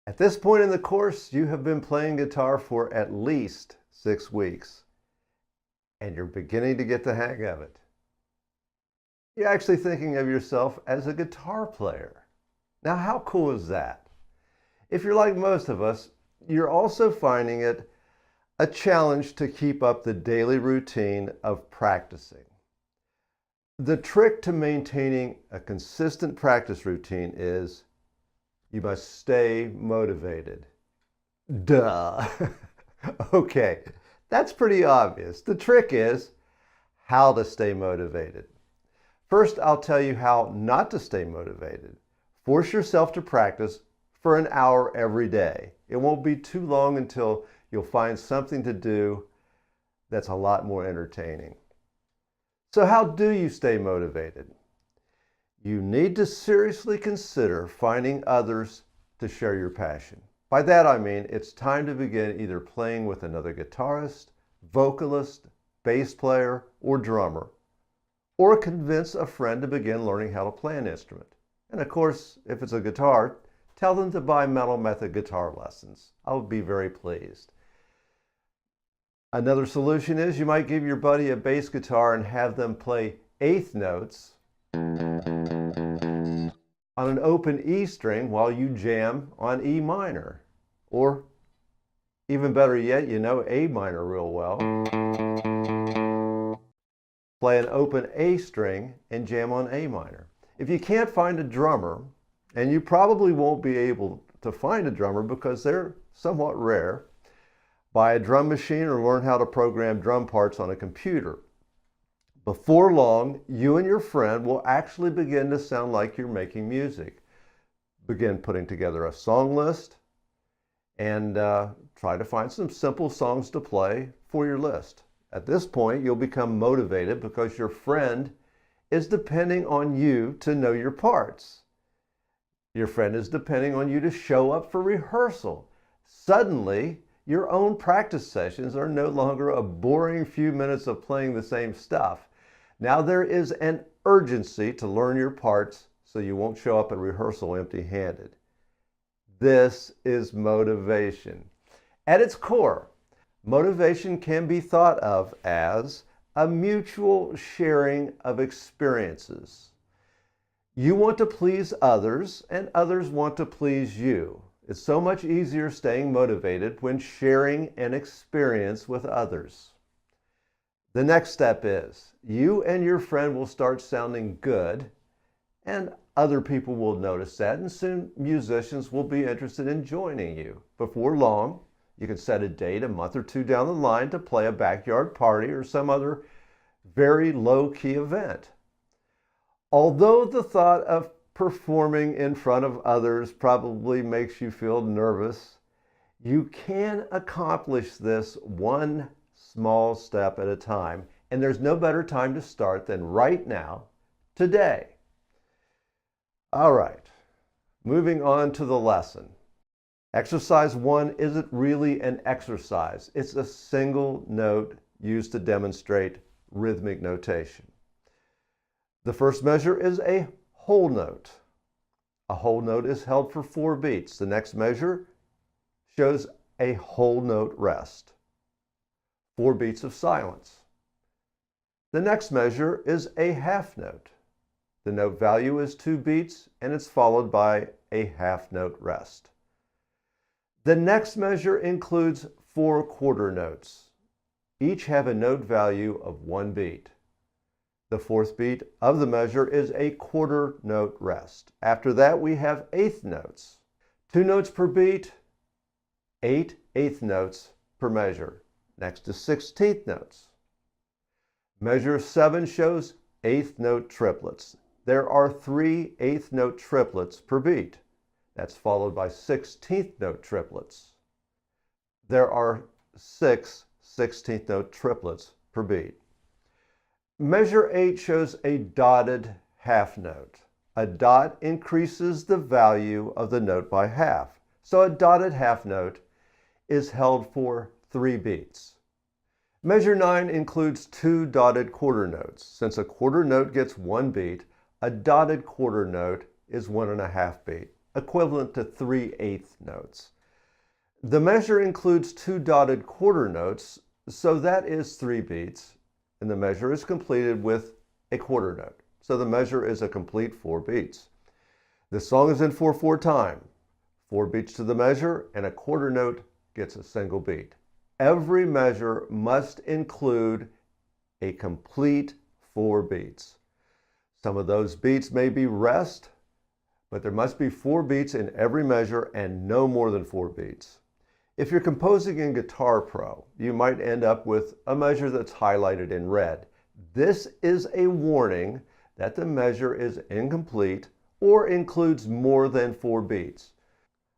At this point in the course, you have been playing guitar for at least 6 weeks, and you're beginning to get the hang of it. You're actually thinking of yourself as a guitar player. Now, how cool is that? If you're like most of us, you're also finding it a challenge to keep up the daily routine of practicing. The trick to maintaining a consistent practice routine is you must stay motivated. Duh. Okay, that's pretty obvious. The trick is how to stay motivated. First, I'll tell you how not to stay motivated. Force yourself to practice for an hour every day. It won't be too long until you'll find something to do that's a lot more entertaining. So how do you stay motivated? You need to seriously consider finding others to share your passion. By that I mean it's time to begin either playing with another guitarist, vocalist, bass player, or drummer, or convince a friend to begin learning how to play an instrument. And of course, if it's a guitar, tell them to buy Metal Method guitar lessons. I would be very pleased. Another solution is you might give your buddy a bass guitar and have them play eighth notes on an open E string while you jam on E minor. Or even better yet, you know A minor real well. Play an open A string and jam on A minor. If you can't find a drummer, and you probably won't be able to find a drummer because they're somewhat rare, buy a drum machine or learn how to program drum parts on a computer. Before long, you and your friend will actually begin to sound like you're making music. Begin putting together a song list and try to find some simple songs to play for your list. At this point, you'll become motivated because your friend is depending on you to know your parts. Your friend is depending on you to show up for rehearsal. Suddenly, your own practice sessions are no longer a boring few minutes of playing the same stuff. Now there is an urgency to learn your parts so you won't show up at rehearsal empty-handed. This is motivation. At its core, motivation can be thought of as a mutual sharing of experiences. You want to please others, and others want to please you. It's so much easier staying motivated when sharing an experience with others. The next step is you and your friend will start sounding good, and other people will notice that, and soon musicians will be interested in joining you. Before long, you can set a date a month or two down the line to play a backyard party or some other very low-key event. Although the thought of performing in front of others probably makes you feel nervous, you can accomplish this one small step at a time, and there's no better time to start than right now, today. All right, moving on to the lesson. Exercise 1 isn't really an exercise. It's a single note used to demonstrate rhythmic notation. The first measure is a whole note. A whole note is held for 4 beats. The next measure shows a whole note rest. 4 beats of silence. The next measure is a half note. The note value is 2 beats and it's followed by a half note rest. The next measure includes 4 quarter notes. Each have a note value of 1 beat. The 4th beat of the measure is a quarter note rest. After that, we have eighth notes. 2 notes per beat, 8 eighth notes per measure. Next is 16th notes. Measure 7 shows eighth note triplets. There are 3 eighth note triplets per beat. That's followed by 16th note triplets. There are 6 16th note triplets per beat. Measure 8 shows a dotted half note. A dot increases the value of the note by half. So a dotted half note is held for 3 beats. Measure 9 includes 2 dotted quarter notes. Since a quarter note gets 1 beat, a dotted quarter note is 1.5 beat. equivalent to 3/8 notes. The measure includes 2 dotted quarter notes, so that is 3 beats, and the measure is completed with a quarter note. So the measure is a complete 4 beats. The song is in 4/4 time. 4 beats to the measure, and a quarter note gets a single beat. Every measure must include a complete 4 beats. Some of those beats may be rest, but there must be 4 beats in every measure and no more than 4 beats. If you're composing in Guitar Pro, you might end up with a measure that's highlighted in red. This is a warning that the measure is incomplete or includes more than 4 beats.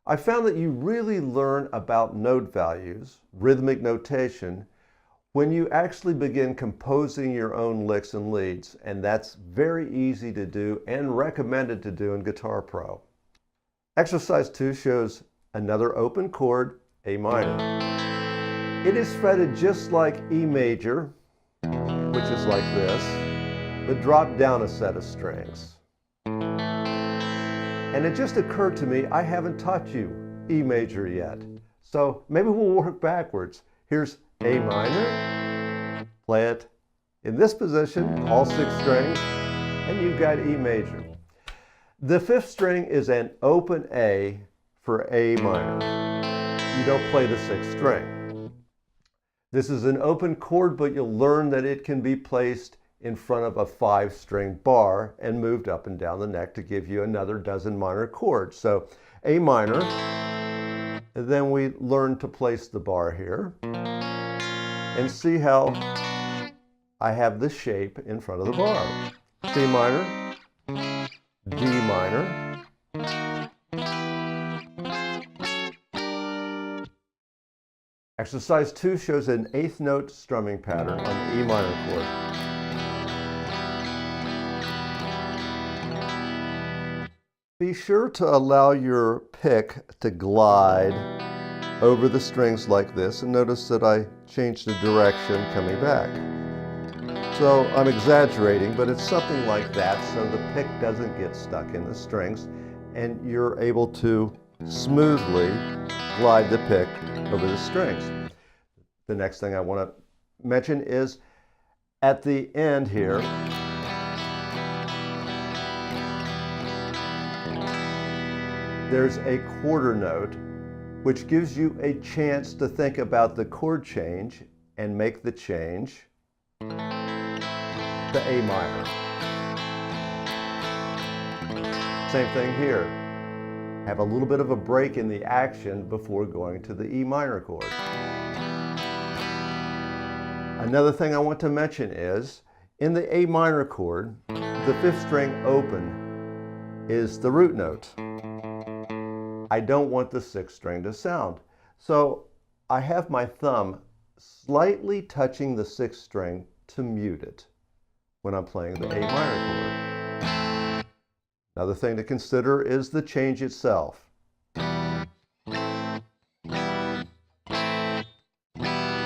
I found that you really learn about note values, rhythmic notation, when you actually begin composing your own licks and leads, and that's very easy to do and recommended to do in Guitar Pro. Exercise 2 shows another open chord, A minor. It is fretted just like E major, which is like this, but dropped down a set of strings. And it just occurred to me, I haven't taught you E major yet. So maybe we'll work backwards. Here's A minor, play it in this position, all 6 strings, and you've got E major. The 5th string is an open A for A minor. You don't play the 6th string. This is an open chord, but you'll learn that it can be placed in front of a 5-string bar and moved up and down the neck to give you another dozen minor chords. So A minor, and then we learn to place the bar here and see how I have the shape in front of the bar. C minor, D minor, Exercise 2 shows an 8th note strumming pattern on the E minor chord. Be sure to allow your pick to glide over the strings like this, and notice that I changed the direction coming back. So I'm exaggerating, but it's something like that, so the pick doesn't get stuck in the strings, and you're able to smoothly glide the pick over the strings. The next thing I want to mention is at the end here, there's a quarter note, which gives you a chance to think about the chord change and make the change to A minor. Same thing here. Have a little bit of a break in the action before going to the E minor chord. Another thing I want to mention is, in the A minor chord, the 5th string open is the root note. I don't want the 6th string to sound. So I have my thumb slightly touching the 6th string to mute it when I'm playing the A minor chord. Another thing to consider is the change itself.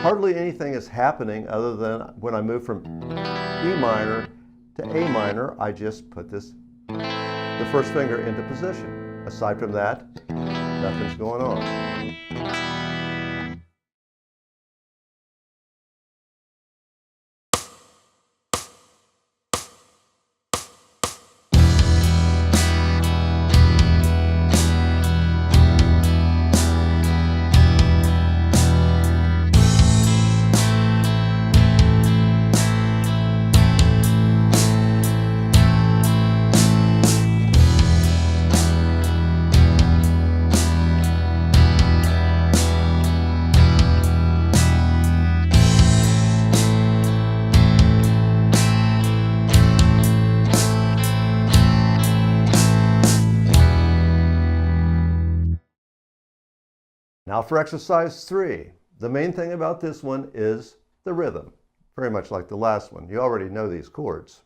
Hardly anything is happening other than when I move from E minor to A minor, I just put the 1st finger into position. Aside from that, nothing's going on. Now for exercise 3. The main thing about this one is the rhythm, very much like the last one. You already know these chords.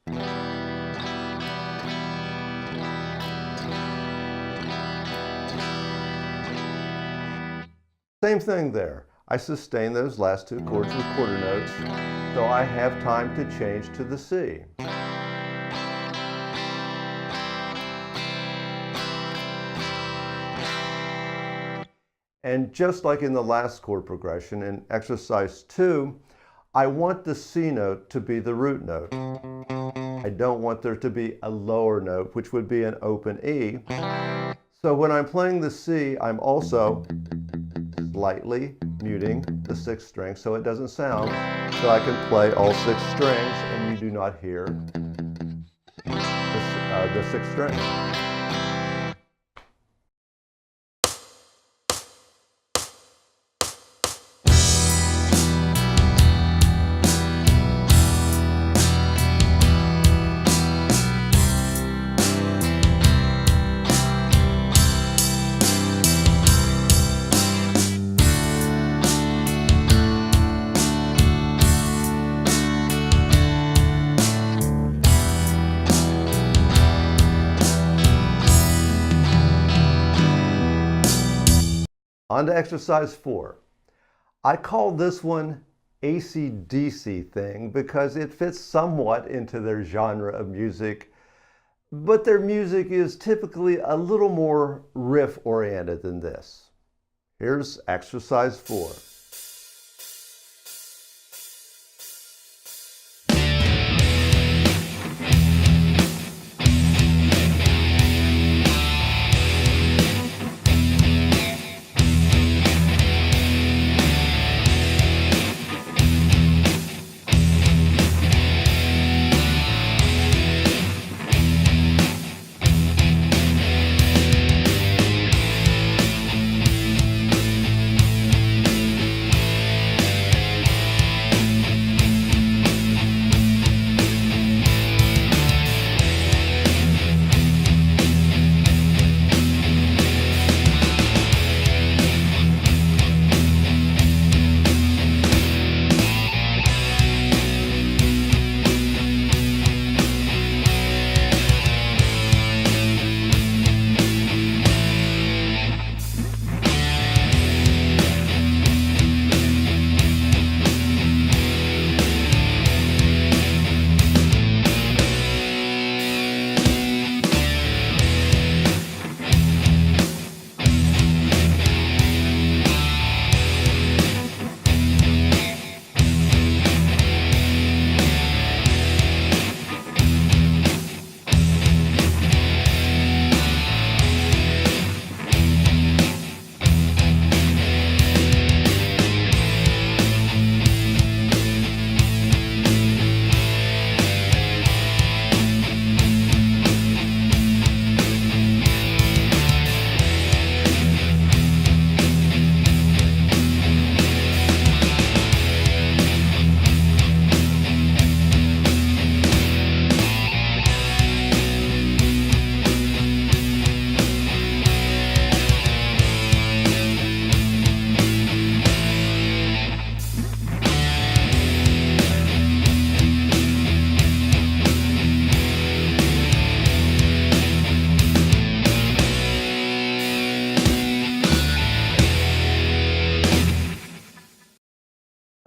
Same thing there. I sustain those last 2 chords with quarter notes, so I have time to change to the C. And just like in the last chord progression in exercise 2, I want the C note to be the root note. I don't want there to be a lower note, which would be an open E. So when I'm playing the C, I'm also slightly muting the 6th string so it doesn't sound, so I can play all 6 strings and you do not hear the 6th string. On to exercise 4. I call this one AC/DC thing because it fits somewhat into their genre of music, but their music is typically a little more riff-oriented than this. Here's exercise 4.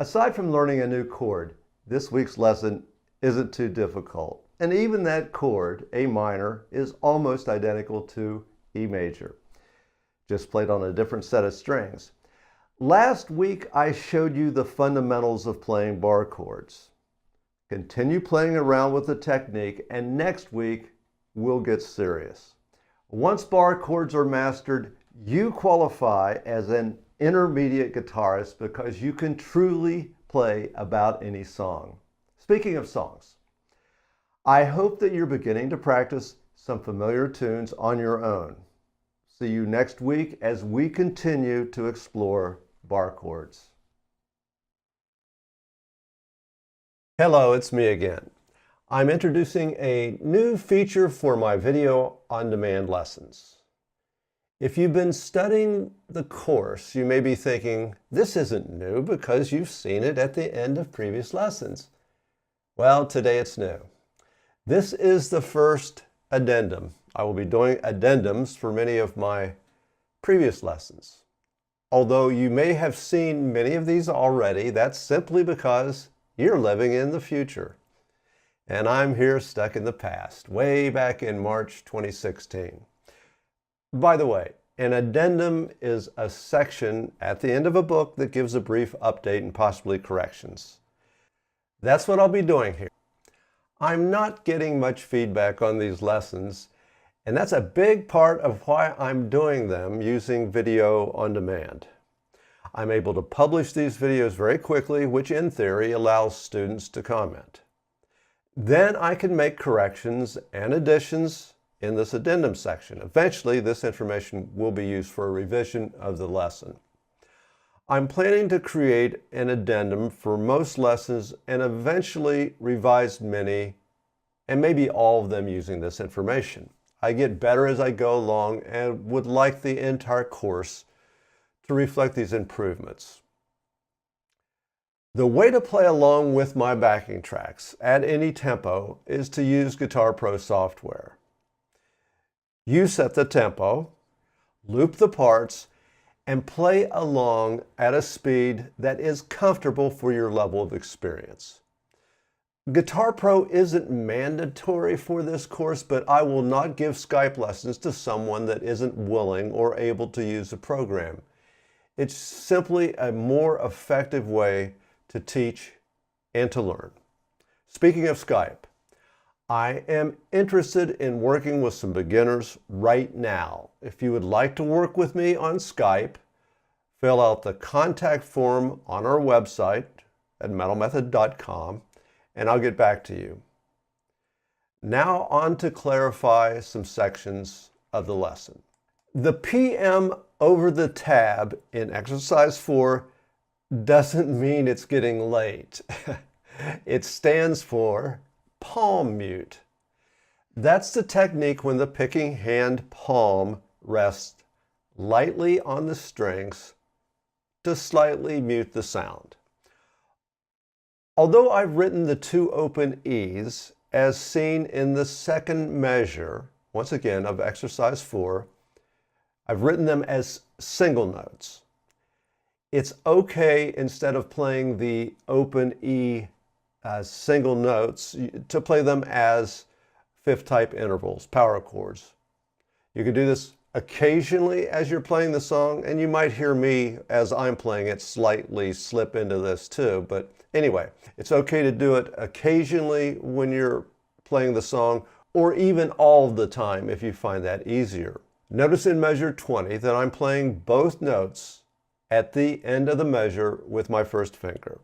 Aside from learning a new chord, this week's lesson isn't too difficult. And even that chord, A minor, is almost identical to E major, just played on a different set of strings. Last week, I showed you the fundamentals of playing bar chords. Continue playing around with the technique, and next week, we'll get serious. Once bar chords are mastered, you qualify as an intermediate guitarist because you can truly play about any song. Speaking of songs, I hope that you're beginning to practice some familiar tunes on your own. See you next week as we continue to explore bar chords. Hello, it's me again. I'm introducing a new feature for my video on-demand lessons. If you've been studying the course, you may be thinking, this isn't new because you've seen it at the end of previous lessons. Well, today it's new. This is the first addendum. I will be doing addendums for many of my previous lessons. Although you may have seen many of these already, that's simply because you're living in the future. And I'm here stuck in the past, way back in March 2016. By the way, An addendum is a section at the end of a book that gives a brief update and possibly corrections. That's what I'll be doing here. I'm not getting much feedback on these lessons, and that's a big part of why I'm doing them using video on demand. I'm able to publish these videos very quickly, which in theory allows students to comment. Then I can make corrections and additions in this addendum section. Eventually, this information will be used for a revision of the lesson. I'm planning to create an addendum for most lessons and eventually revise many and maybe all of them using this information. I get better as I go along and would like the entire course to reflect these improvements. The way to play along with my backing tracks at any tempo is to use Guitar Pro software. You set the tempo, loop the parts, and play along at a speed that is comfortable for your level of experience. Guitar Pro isn't mandatory for this course, but I will not give Skype lessons to someone that isn't willing or able to use the program. It's simply a more effective way to teach and to learn. Speaking of Skype, I am interested in working with some beginners right now. If you would like to work with me on Skype, fill out the contact form on our website at metalmethod.com and I'll get back to you. Now on to clarify some sections of the lesson. The PM over the tab in exercise 4 doesn't mean it's getting late. It stands for palm mute. That's the technique when the picking hand palm rests lightly on the strings to slightly mute the sound. Although I've written the two open E's as seen in the second measure, once again of exercise 4, I've written them as single notes. It's okay, instead of playing the open E as single notes, to play them as fifth type intervals, power chords. You can do this occasionally as you're playing the song, and you might hear me as I'm playing it slightly slip into this too. But anyway, it's okay to do it occasionally when you're playing the song, or even all the time if you find that easier. Notice in measure 20 that I'm playing both notes at the end of the measure with my first finger.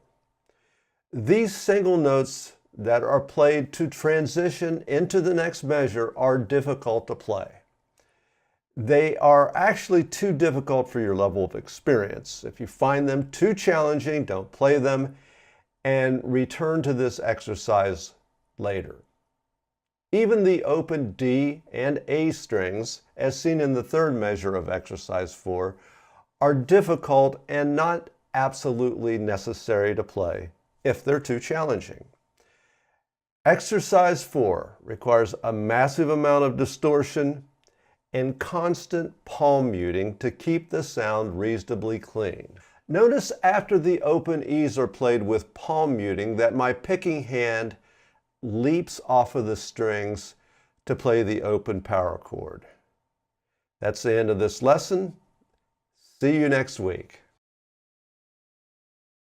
These single notes that are played to transition into the next measure are difficult to play. They are actually too difficult for your level of experience. If you find them too challenging, don't play them and return to this exercise later. Even the open D and A strings, as seen in the third measure of exercise 4, are difficult and not absolutely necessary to play if they're too challenging. Exercise 4 requires a massive amount of distortion and constant palm muting to keep the sound reasonably clean. Notice after the open E's are played with palm muting that my picking hand leaps off of the strings to play the open power chord. That's the end of this lesson. See you next week.